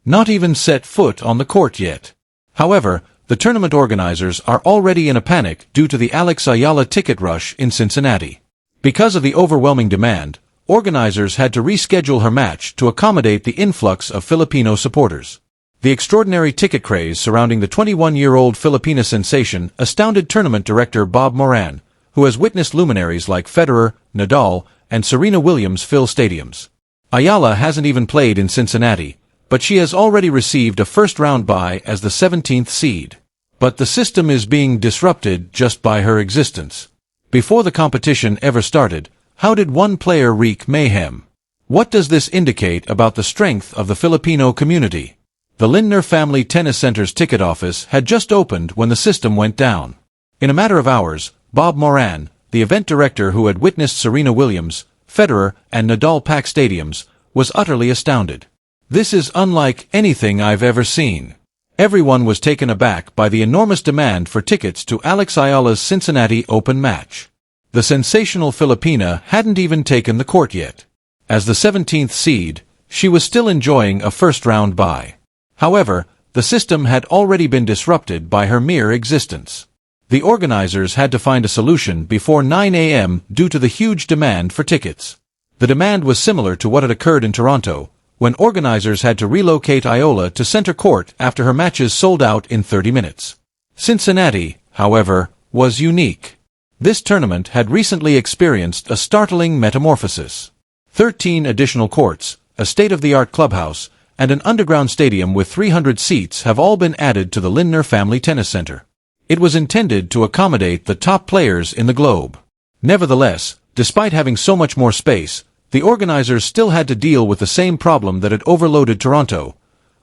not even set foot on the court yet. However, the tournament organizers are already in a panic due to the Alex Eala ticket rush in Cincinnati. Because of the overwhelming demand, organizers had to reschedule her match to accommodate the influx of Filipino supporters. The extraordinary ticket craze surrounding the 21-year-old Filipina sensation astounded tournament director Bob Moran, who has witnessed luminaries like Federer, Nadal, and Serena Williams fill stadiums. Eala hasn't even played in Cincinnati, but she has already received a first-round bye as the 17th seed. But the system is being disrupted just by her existence. Before the competition ever started, how did one player wreak mayhem? What does this indicate about the strength of the Filipino community? The Lindner Family Tennis Center's ticket office had just opened when the system went down. In a matter of hours, Bob Moran, the event director who had witnessed Serena Williams, Federer, and Nadal pack stadiums, was utterly astounded. This is unlike anything I've ever seen. Everyone was taken aback by the enormous demand for tickets to Alex Eala's Cincinnati Open match. The sensational Filipina hadn't even taken the court yet. As the 17th seed, she was still enjoying a first-round bye. However, the system had already been disrupted by her mere existence. The organizers had to find a solution before 9 a.m. due to the huge demand for tickets. The demand was similar to what had occurred in Toronto, when organizers had to relocate Eala to center court after her matches sold out in 30 minutes. Cincinnati, however, was unique. This tournament had recently experienced a startling metamorphosis. 13 additional courts, a state-of-the-art clubhouse, and an underground stadium with 300 seats have all been added to the Lindner Family Tennis Center. It was intended to accommodate the top players in the globe. Nevertheless, despite having so much more space, the organizers still had to deal with the same problem that had overloaded Toronto: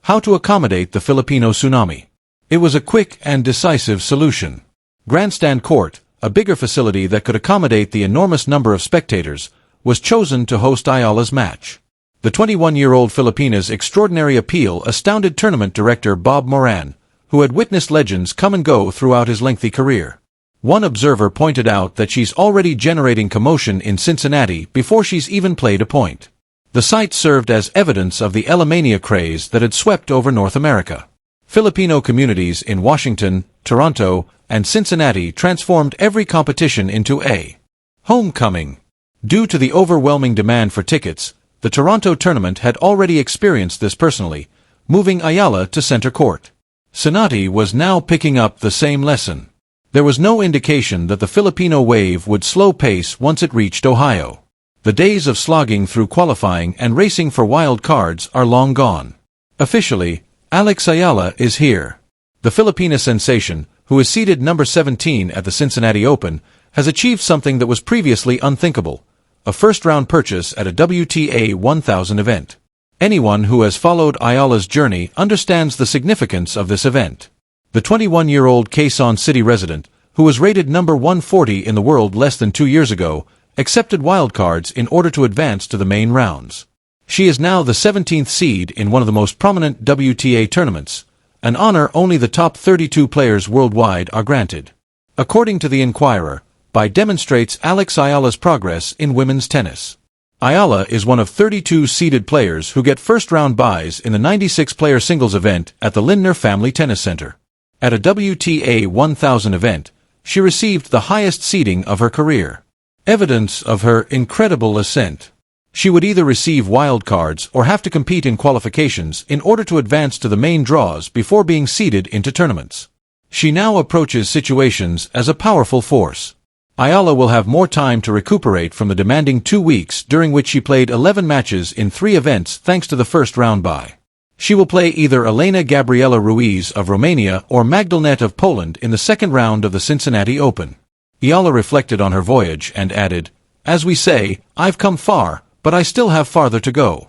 how to accommodate the Filipino tsunami. It was a quick and decisive solution. Grandstand Court, a bigger facility that could accommodate the enormous number of spectators, was chosen to host Eala's match. The 21-year-old Filipina's extraordinary appeal astounded tournament director Bob Moran, who had witnessed legends come and go throughout his lengthy career. One observer pointed out that she's already generating commotion in Cincinnati before she's even played a point. The site served as evidence of the Elamania craze that had swept over North America. Filipino communities in Washington, Toronto, and Cincinnati transformed every competition into a homecoming. Due to the overwhelming demand for tickets, the Toronto tournament had already experienced this personally, moving Eala to center court. Cincinnati was now picking up the same lesson. There was no indication that the Filipino wave would slow pace once it reached Ohio. The days of slogging through qualifying and racing for wild cards are long gone. Officially, Alex Eala is here. The Filipina sensation, who is seeded number 17 at the Cincinnati Open, has achieved something that was previously unthinkable: a first-round purchase at a WTA 1000 event. Anyone who has followed Eala's journey understands the significance of this event. The 21-year-old Quezon City resident, who was rated number 140 in the world less than 2 years ago, accepted wildcards in order to advance to the main rounds. She is now the 17th seed in one of the most prominent WTA tournaments, an honor only the top 32 players worldwide are granted. According to the Inquirer, by demonstrates Alex Eala's progress in women's tennis. Eala is one of 32 seeded players who get first-round byes in the 96-player singles event at the Lindner Family Tennis Center. At a WTA 1000 event, she received the highest seeding of her career. Evidence of her incredible ascent. She would either receive wildcards or have to compete in qualifications in order to advance to the main draws before being seeded into tournaments. She now approaches situations as a powerful force. Eala will have more time to recuperate from the demanding 2 weeks during which she played 11 matches in 3 events thanks to the first-round bye. She will play either Elena Gabriela Ruiz of Romania or Magdalena of Poland in the second round of the Cincinnati Open. Eala reflected on her voyage and added, "As we say, I've come far, but I still have farther to go."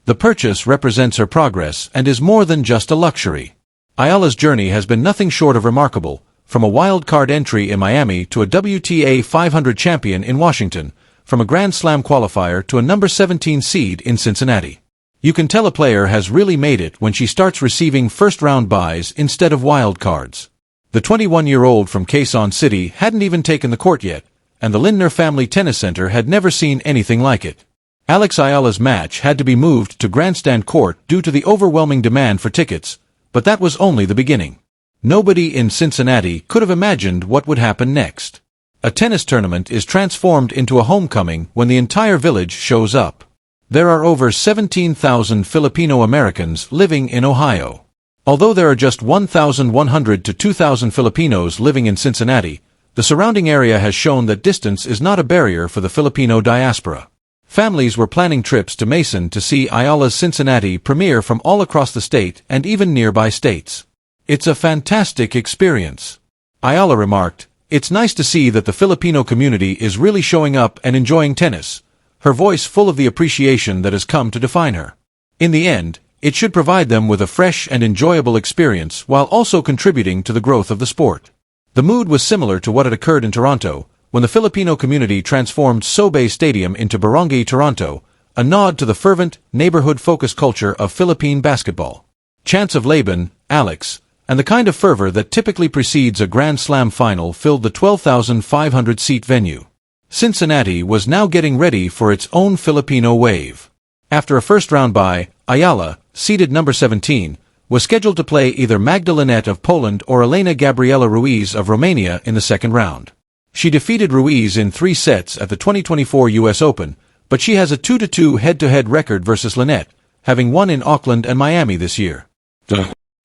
The purchase represents her progress and is more than just a luxury. Eala's journey has been nothing short of remarkable, from a wild card entry in Miami to a WTA 500 champion in Washington, from a Grand Slam qualifier to a number 17 seed in Cincinnati. You can tell a player has really made it when she starts receiving first-round byes instead of wild cards. The 21-year-old from Quezon City hadn't even taken the court yet, and the Lindner Family Tennis Center had never seen anything like it. Alex Eala's match had to be moved to Grandstand Court due to the overwhelming demand for tickets, but that was only the beginning. Nobody in Cincinnati could have imagined what would happen next. A tennis tournament is transformed into a homecoming when the entire village shows up. There are over 17,000 Filipino Americans living in Ohio. Although there are just 1,100 to 2,000 Filipinos living in Cincinnati, the surrounding area has shown that distance is not a barrier for the Filipino diaspora. Families were planning trips to Mason to see Eala's Cincinnati premiere from all across the state and even nearby states. "It's a fantastic experience," Eala remarked. "It's nice to see that the Filipino community is really showing up and enjoying tennis," her voice full of the appreciation that has come to define her. In the end, it should provide them with a fresh and enjoyable experience while also contributing to the growth of the sport. The mood was similar to what had occurred in Toronto, when the Filipino community transformed Sobey Stadium into Barangay Toronto, a nod to the fervent, neighborhood-focused culture of Philippine basketball. Chants of Laban, Alex, and the kind of fervor that typically precedes a Grand Slam final filled the 12,500-seat venue. Cincinnati was now getting ready for its own Filipino wave. After a first-round bye, Eala, seeded number 17, was scheduled to play either Magda Linette of Poland or Elena Gabriela Ruiz of Romania in the second round. She defeated Ruiz in 3 sets at the 2024 U.S. Open, but she has a 2-2 head-to-head record versus Linette, having won in Auckland and Miami this year.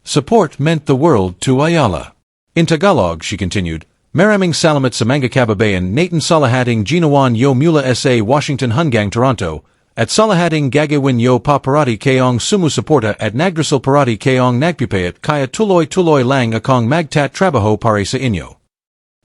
Support meant the world to Eala. In Tagalog, she continued, "Maraming salamat sa mga kababayan natin salahating ginawan yo mula sa Washington hanggang Toronto, at salahating gagawin yo pa parati kayong sumusuporta at nagdrasal parati kayong nagpupayat kaya tuloy-tuloy lang akong magtat trabaho para sa inyo."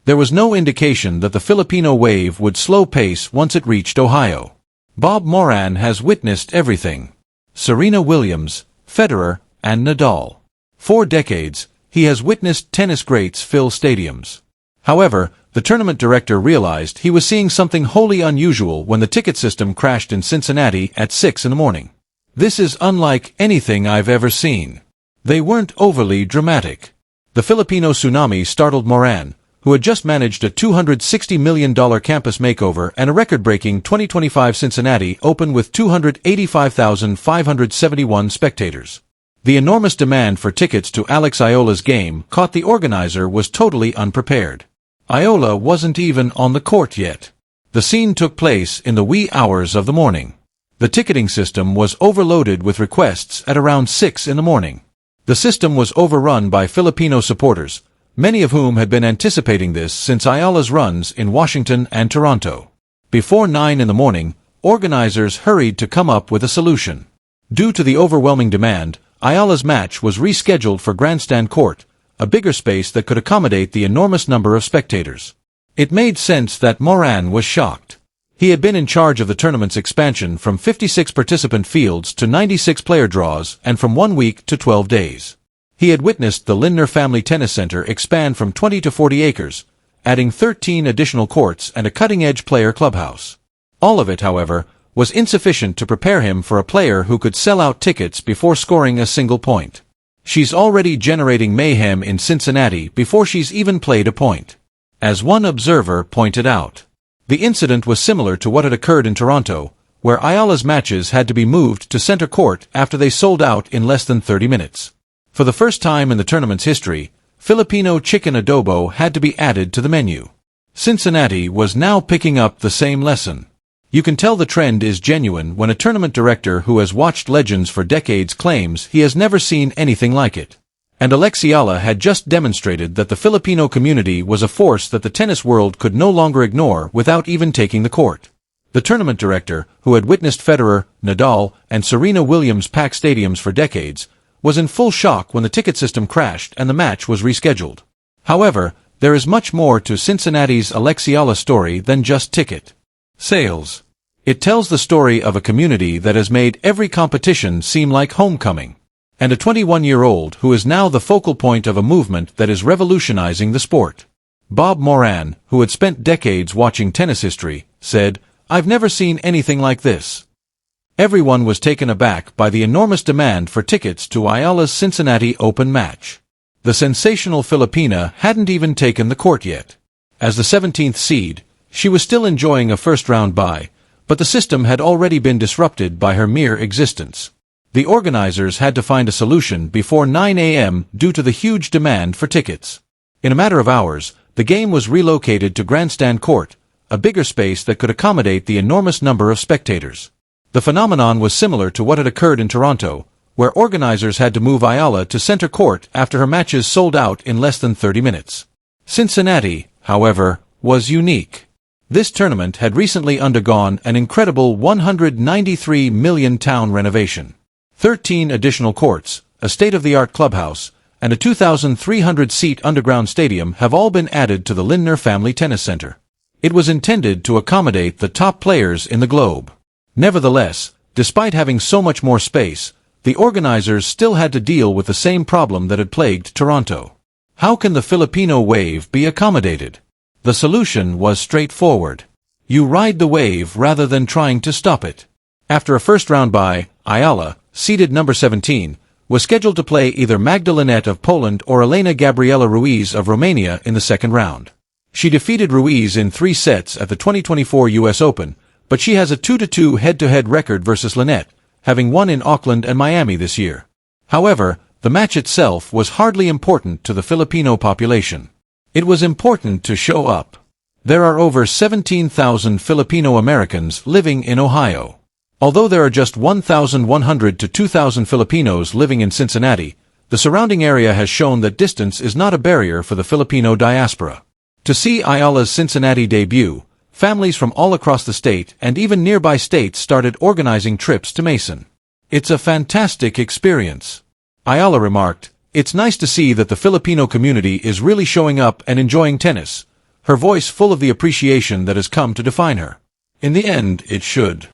There was no indication that the Filipino wave would slow pace once it reached Ohio. Bob Moran has witnessed everything. Serena Williams, Federer, and Nadal. 4 decades, he has witnessed tennis greats fill stadiums. However, the tournament director realized he was seeing something wholly unusual when the ticket system crashed in Cincinnati at 6 in the morning. "This is unlike anything I've ever seen." They weren't overly dramatic. The Filipino tsunami startled Moran, who had just managed a $260 million campus makeover and a record-breaking 2025 Cincinnati Open with 285,571 spectators. The enormous demand for tickets to Alex Eala's game caught the organizer was totally unprepared. Eala wasn't even on the court yet. The scene took place in the wee hours of the morning. The ticketing system was overloaded with requests at around 6 in the morning. The system was overrun by Filipino supporters, many of whom had been anticipating this since Eala's runs in Washington and Toronto. Before 9 in the morning, organizers hurried to come up with a solution. Due to the overwhelming demand, Eala's match was rescheduled for Grandstand Court, a bigger space that could accommodate the enormous number of spectators. It made sense that Moran was shocked. He had been in charge of the tournament's expansion from 56 participant fields to 96 player draws and from 1 week to 12 days. He had witnessed the Lindner Family Tennis Center expand from 20 to 40 acres, adding 13 additional courts and a cutting-edge player clubhouse. All of it, however, was insufficient to prepare him for a player who could sell out tickets before scoring a single point. "She's already generating mayhem in Cincinnati before she's even played a point," as one observer pointed out. The incident was similar to what had occurred in Toronto, where Eala's matches had to be moved to center court after they sold out in less than 30 minutes. For the first time in the tournament's history, Filipino chicken adobo had to be added to the menu. Cincinnati was now picking up the same lesson. You can tell the trend is genuine when a tournament director who has watched legends for decades claims he has never seen anything like it. And Alex Eala had just demonstrated that the Filipino community was a force that the tennis world could no longer ignore without even taking the court. The tournament director, who had witnessed Federer, Nadal, and Serena Williams pack stadiums for decades, was in full shock when the ticket system crashed and the match was rescheduled. However, there is much more to Cincinnati's Alex Eala story than just ticket sales. It tells the story of a community that has made every competition seem like homecoming, and a 21-year-old who is now the focal point of a movement that is revolutionizing the sport. Bob Moran, who had spent decades watching tennis history, said, "I've never seen anything like this." Everyone was taken aback by the enormous demand for tickets to Eala's Cincinnati Open match. The sensational Filipina hadn't even taken the court yet. As the 17th seed, she was still enjoying a first-round bye, but the system had already been disrupted by her mere existence. The organizers had to find a solution before 9 a.m. due to the huge demand for tickets. In a matter of hours, the game was relocated to Grandstand Court, a bigger space that could accommodate the enormous number of spectators. The phenomenon was similar to what had occurred in Toronto, where organizers had to move Eala to center court after her matches sold out in less than 30 minutes. Cincinnati, however, was unique. This tournament had recently undergone an incredible $193 million town renovation. 13 additional courts, a state-of-the-art clubhouse, and a 2,300-seat underground stadium have all been added to the Lindner Family Tennis Center. It was intended to accommodate the top players in the globe. Nevertheless, despite having so much more space, the organizers still had to deal with the same problem that had plagued Toronto. How can the Filipino wave be accommodated? The solution was straightforward. You ride the wave rather than trying to stop it. After a first round bye, Eala, seeded number 17, was scheduled to play either Magda Linette of Poland or Elena Gabriela Ruiz of Romania in the second round. She defeated Ruiz in 3 sets at the 2024 U.S. Open, but she has a 2-2 head-to-head record versus Linette, having won in Auckland and Miami this year. However, the match itself was hardly important to the Filipino population. It was important to show up. There are over 17,000 Filipino Americans living in Ohio. Although there are just 1,100 to 2,000 Filipinos living in Cincinnati, the surrounding area has shown that distance is not a barrier for the Filipino diaspora. To see Eala's Cincinnati debut, families from all across the state and even nearby states started organizing trips to Mason. It's a fantastic experience. Eala remarked, "It's nice to see that the Filipino community is really showing up and enjoying tennis," her voice full of the appreciation that has come to define her. In the end, it should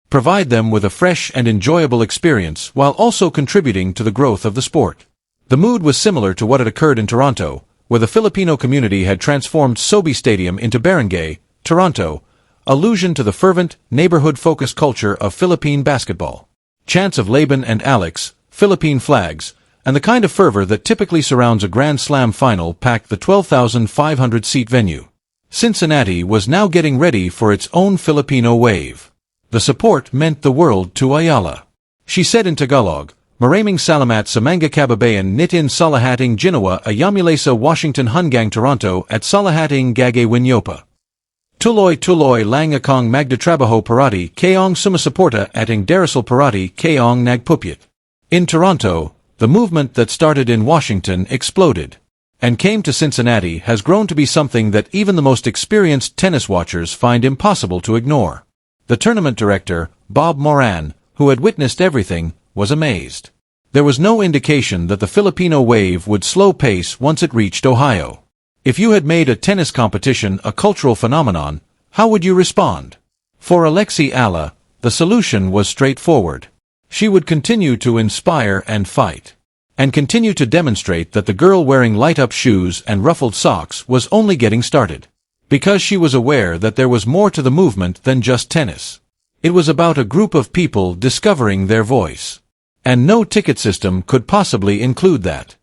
provide them with a fresh and enjoyable experience while also contributing to the growth of the sport. The mood was similar to what had occurred in Toronto, where the Filipino community had transformed Sobe Stadium into Barangay, Toronto, allusion to the fervent, neighborhood-focused culture of Philippine basketball. Chants of Laban and Alex, Philippine flags, and the kind of fervor that typically surrounds a Grand Slam final packed the 12,500-seat venue. Cincinnati was now getting ready for its own Filipino wave. The support meant the world to Eala. She said in Tagalog, "Maraming salamat sa mga kababayan nitin salahating ginawa ayamula sa Washington hanggang Toronto at salahating gagawin niyo pa. Tuloy-tuloy lang akong magtatrabaho parati kayong sumasuporta ating darasal parati kayong nagpupuyat." In Toronto, the movement that started in Washington exploded and came to Cincinnati has grown to be something that even the most experienced tennis watchers find impossible to ignore. The tournament director, Bob Moran, who had witnessed everything, was amazed. There was no indication that the Filipino wave would slow pace once it reached Ohio. If you had made a tennis competition a cultural phenomenon, how would you respond? For Alex Eala, the solution was straightforward. She would continue to inspire and fight, and continue to demonstrate that the girl wearing light-up shoes and ruffled socks was only getting started. Because she was aware that there was more to the movement than just tennis. It was about a group of people discovering their voice. And no ticket system could possibly include that.